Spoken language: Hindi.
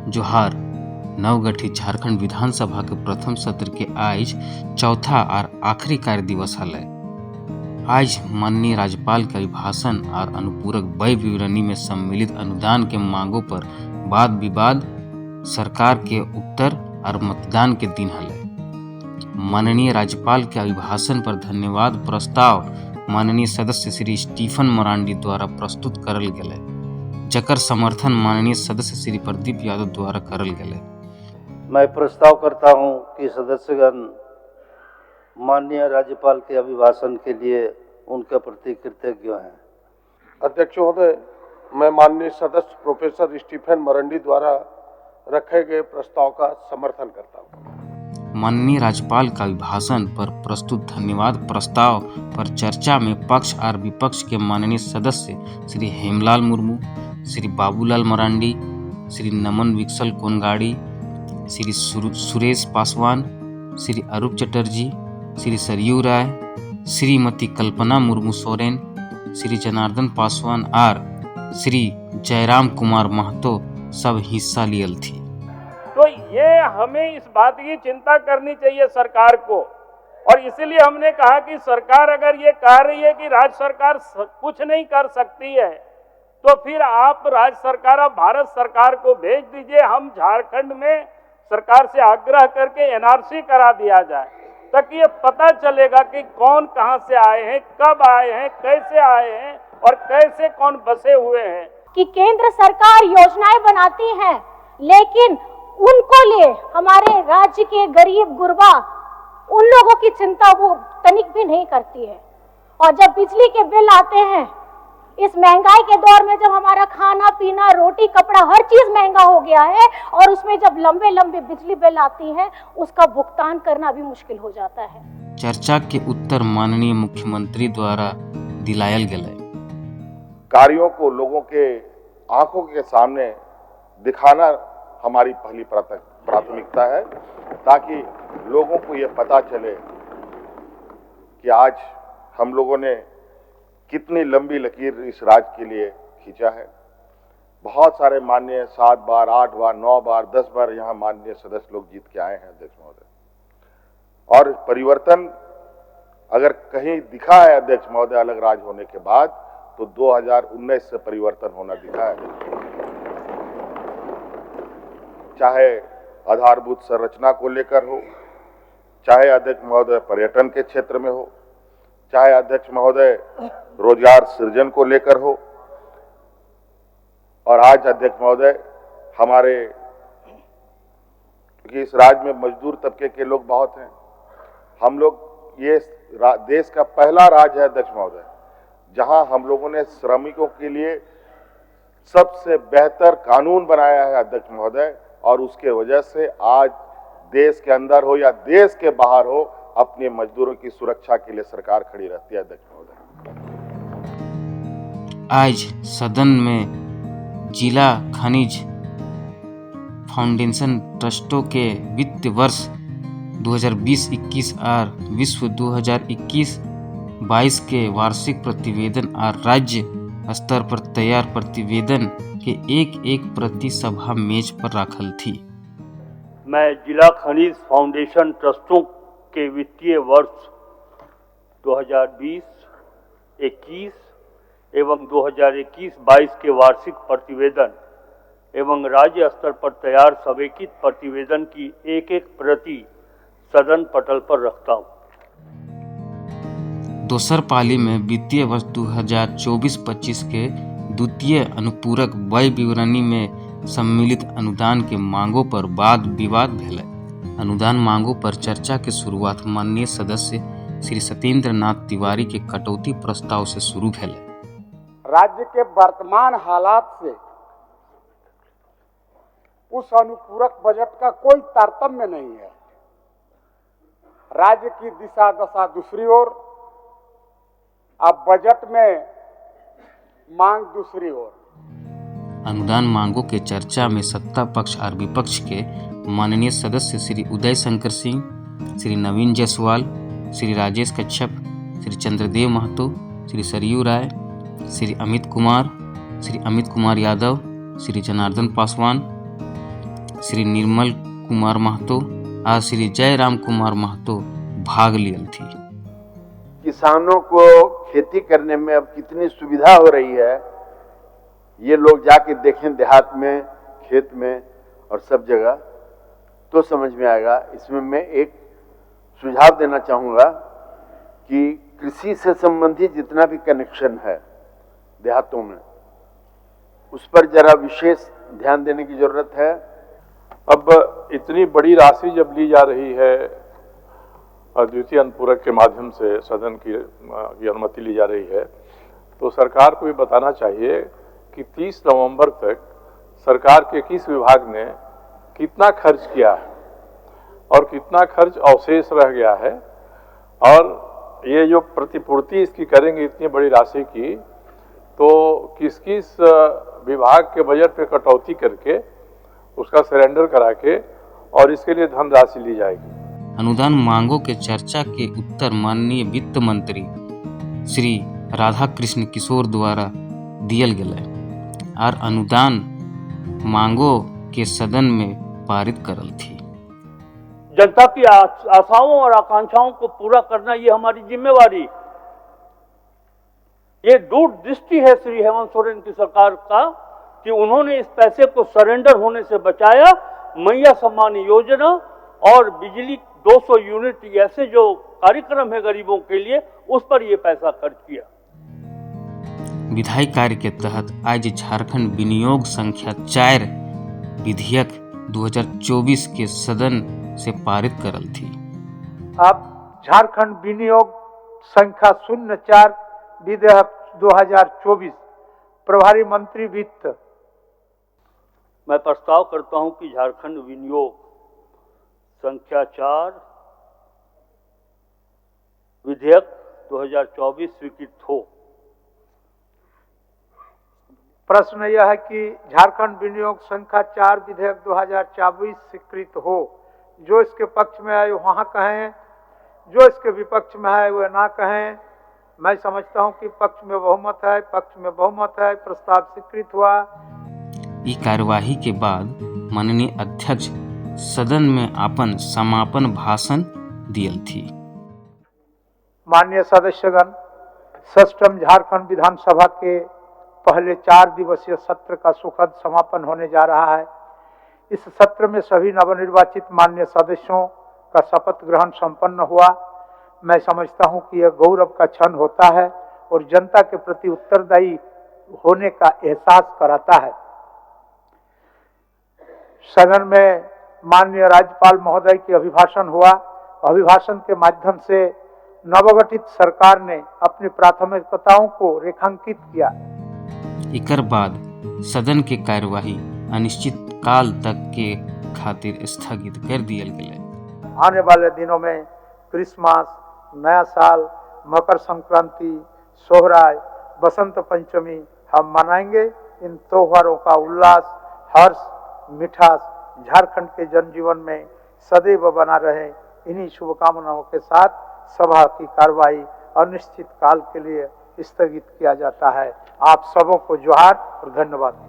जोहार। नवगठित झारखंड विधानसभा के प्रथम सत्र के आज चौथा और आखिरी कार्य दिवस हलै। आज माननीय राज्यपाल के अभिभाषण और अनुपूरक व्यय विवरणी में सम्मिलित अनुदान के मांगों पर वाद विवाद, सरकार के उत्तर और मतदान के दिन हलै। माननीय राज्यपाल के अभिभाषण पर धन्यवाद प्रस्ताव माननीय सदस्य श्री स्टीफन मरांडी द्वारा प्रस्तुत करल गेलै, जकर समर्थन माननीय सदस्य श्री प्रदीप यादव द्वारा करल गेलै। मैं प्रस्ताव करता हूं कि सदस्यगण माननीय राज्यपाल के अभिभाषण के लिए उनके प्रति कृतज्ञ हैं। अध्यक्ष महोदय, मैं माननीय सदस्य प्रोफेसर स्टीफन मरांडी द्वारा रखे गए प्रस्ताव का समर्थन करता हूं। माननीय राज्यपाल का अभिभाषण पर प्रस्तुत धन्यवाद प्रस्ताव पर चर्चा में पक्ष और विपक्ष के माननीय सदस्य श्री हेमलाल मुर्मू, श्री बाबूलाल मरांडी, श्री नमन विकसल कोनगाड़ी, श्री सुरेश पासवान, श्री अरूप चटर्जी, श्री सरयू राय, श्रीमती कल्पना मुर्मू सोरेन, श्री जनार्दन पासवान और श्री जयराम कुमार महतो सब हिस्सा लियल थी। तो ये हमें इस बात की चिंता करनी चाहिए सरकार को, और इसीलिए हमने कहा कि सरकार अगर ये कह रही है कि राज्य सरकार कुछ नहीं कर सकती है, तो फिर आप राज्य सरकार और भारत सरकार को भेज दीजिए। हम झारखंड में सरकार से आग्रह करके एनआरसी करा दिया जाए, ताकि ये पता चलेगा कि कौन कहां से आए हैं, कब आए हैं, कैसे आए हैं और कैसे कौन बसे हुए हैं। कि केंद्र सरकार योजनाएं बनाती है, लेकिन उनको लिए हमारे राज्य के गरीब गुरबा उन लोगों की चिंता वो तनिक भी नहीं करती है। और जब बिजली के बिल आते हैं, इस महंगाई के दौर में जब हमारा खाना पीना रोटी कपड़ा हर चीज महंगा हो गया है, और उसमें जब लंबे लंबे बिजली बिल आती हैं, उसका भुगतान करना भी मुश्किल हो जाता है। चर्चा के उत्तर माननीय मुख्यमंत्री द्वारा दिलायल गेलै। कार्यों को लोगों के आंखों के सामने दिखाना हमारी पहली प्राथमिकता है, ताकि लोगों को ये पता चले कि आज हम लोगों ने कितनी लंबी लकीर इस राज्य के लिए खींचा है। बहुत सारे माननीय 7 बार 8 बार 9 बार 10 बार यहाँ माननीय सदस्य लोग जीत के आए हैं अध्यक्ष महोदय, और परिवर्तन अगर कहीं दिखा है अध्यक्ष महोदय अलग राज्य होने के बाद, तो 2019 से परिवर्तन होना दिखा है। चाहे आधारभूत संरचना को लेकर हो, चाहे अध्यक्ष महोदय पर्यटन के क्षेत्र में हो, चाहे अध्यक्ष महोदय रोजगार सृजन को लेकर हो, और आज अध्यक्ष महोदय हमारे, क्योंकि इस राज्य में मजदूर तबके के लोग बहुत हैं, हम लोग ये देश का पहला राज्य है अध्यक्ष महोदय जहां हम लोगों ने श्रमिकों के लिए सबसे बेहतर कानून बनाया है अध्यक्ष महोदय, और उसके वजह से आज देश के अंदर हो या देश के बाहर हो, अपने मजदूरों की सुरक्षा के लिए सरकार खड़ी रहती है अध्यक्ष महोदय। आज सदन में जिला खनिज फाउंडेशन ट्रस्टों के वित्त वर्ष 2020-21 और विश्व 2021-22 के वार्षिक प्रतिवेदन और राज्य स्तर पर तैयार प्रतिवेदन के एक प्रति सभा मेज पर रखल थी। मैं जिला खनिज फाउंडेशन ट्रस्टों के वित्तीय वर्ष 2020-21 एवं 2021-22 के वार्षिक प्रतिवेदन एवं राज्य स्तर पर तैयार समेकित प्रतिवेदन की एक प्रति सदन पटल पर रखता हूँ। दोसर पाली में वित्तीय वर्ष 2024-25 के द्वितीय अनुपूरक व्यय विवरणी में सम्मिलित अनुदान के मांगों पर वाद विवाद भेलै। अनुदान मांगों पर चर्चा के शुरुआत माननीय सदस्य श्री सत्येंद्र नाथ तिवारी के कटौती प्रस्ताव से शुरू भेलै। राज्य के वर्तमान हालात से उस अनुपूरक बजट का कोई तारतम्य नहीं है। राज्य की दिशा दशा दूसरी ओर, अब बजट में मांग दूसरी ओर। अनुदान मांगों के चर्चा में सत्ता पक्ष और विपक्ष के माननीय सदस्य श्री उदय शंकर सिंह, श्री नवीन जायसवाल, श्री राजेश कच्छप, श्री चंद्रदेव महतो, श्री सरयू राय, श्री अमित कुमार यादव, श्री जनार्दन पासवान, श्री निर्मल कुमार महतो और श्री जयराम कुमार महतो भाग लियल थी। किसानों को खेती करने में अब कितनी सुविधा हो रही है, ये लोग जाके देखें देहात में, खेत में और सब जगह, तो समझ में आएगा। इसमें मैं एक सुझाव देना चाहूँगा कि कृषि से संबंधित जितना भी कनेक्शन है देहातों में, उस पर जरा विशेष ध्यान देने की जरूरत है। अब इतनी बड़ी राशि जब ली जा रही है और द्वितीय अनुपूरक के माध्यम से सदन की अनुमति ली जा रही है, तो सरकार को ये बताना चाहिए कि 30 नवंबर तक सरकार के किस विभाग ने कितना खर्च किया है और कितना खर्च अवशेष रह गया है, और ये जो प्रतिपूर्ति इसकी करेंगे इतनी बड़ी राशि की, तो किस किस विभाग के बजट पे कटौती करके उसका सरेंडर करा के और इसके लिए धनराशि ली जाएगी। अनुदान मांगों के चर्चा के उत्तर माननीय वित्त मंत्री श्री राधा कृष्ण किशोर द्वारा दियल गेलै और अनुदान मांगों के सदन में पारित करल थी। जनता की आशाओं और आकांक्षाओं को पूरा करना ये हमारी जिम्मेवारी, ये दूरदृष्टि है श्री हेमंत सोरेन की सरकार का कि उन्होंने इस पैसे को सरेंडर होने से बचाया। मैया सम्मान योजना और बिजली 200 यूनिट ऐसे जो कार्यक्रम है गरीबों के लिए, उस पर यह पैसा खर्च किया। विधायी कार्य के तहत आज झारखंड विनियोग संख्या 4 विधेयक 2024 के सदन से पारित करल थी। अब झारखंड विनियोग संख्या 04 विधेयक 2024 प्रभारी मंत्री वित्त। मैं प्रस्ताव करता हूं कि झारखंड विनियोग संख्या 4 विधेयक 2024 स्वीकृत हो। प्रश्न यह है कि झारखंड विनियोग संख्या 4 विधेयक 2024 स्वीकृत हो। जो इसके पक्ष में है वहाँ कहें, जो इसके विपक्ष में है वह ना कहें। मैं समझता हूँ कि पक्ष में बहुमत है, पक्ष में बहुमत है, प्रस्ताव स्वीकृत हुआ। इस कार्यवाही के बाद माननीय अध्यक्ष सदन में अपन समापन भाषण दियल थी। माननीय सदस्यगण, षष्ठम झारखंड विधानसभा के पहले 4 दिवसीय सत्र का सुखद समापन होने जा रहा है। इस सत्र में सभी नवनिर्वाचित माननीय सदस्यों का शपथ ग्रहण संपन्न हुआ। मैं समझता हूं कि यह गौरव का क्षण होता है और जनता के प्रति उत्तरदायी होने का एहसास कराता है। सदन में माननीय राज्यपाल महोदय की अभिभाषण हुआ। अभिभाषण के माध्यम से नवगठित सरकार ने अपनी प्राथमिकताओं को रेखांकित किया। इकर बाद सदन की कार्यवाही अनिश्चित काल तक के खातिर स्थगित कर दियल गेलै। आने वाले दिनों में क्रिसमस, नया साल, मकर संक्रांति, सोहराय, बसंत पंचमी हम मनाएंगे। इन त्योहारों का उल्लास, हर्ष, मिठास झारखंड के जनजीवन में सदैव बना रहे। इन्हीं शुभकामनाओं के साथ सभा की कार्यवाही अनिश्चित काल के लिए स्थगित किया जाता है। आप सबों को जोहार और धन्यवाद।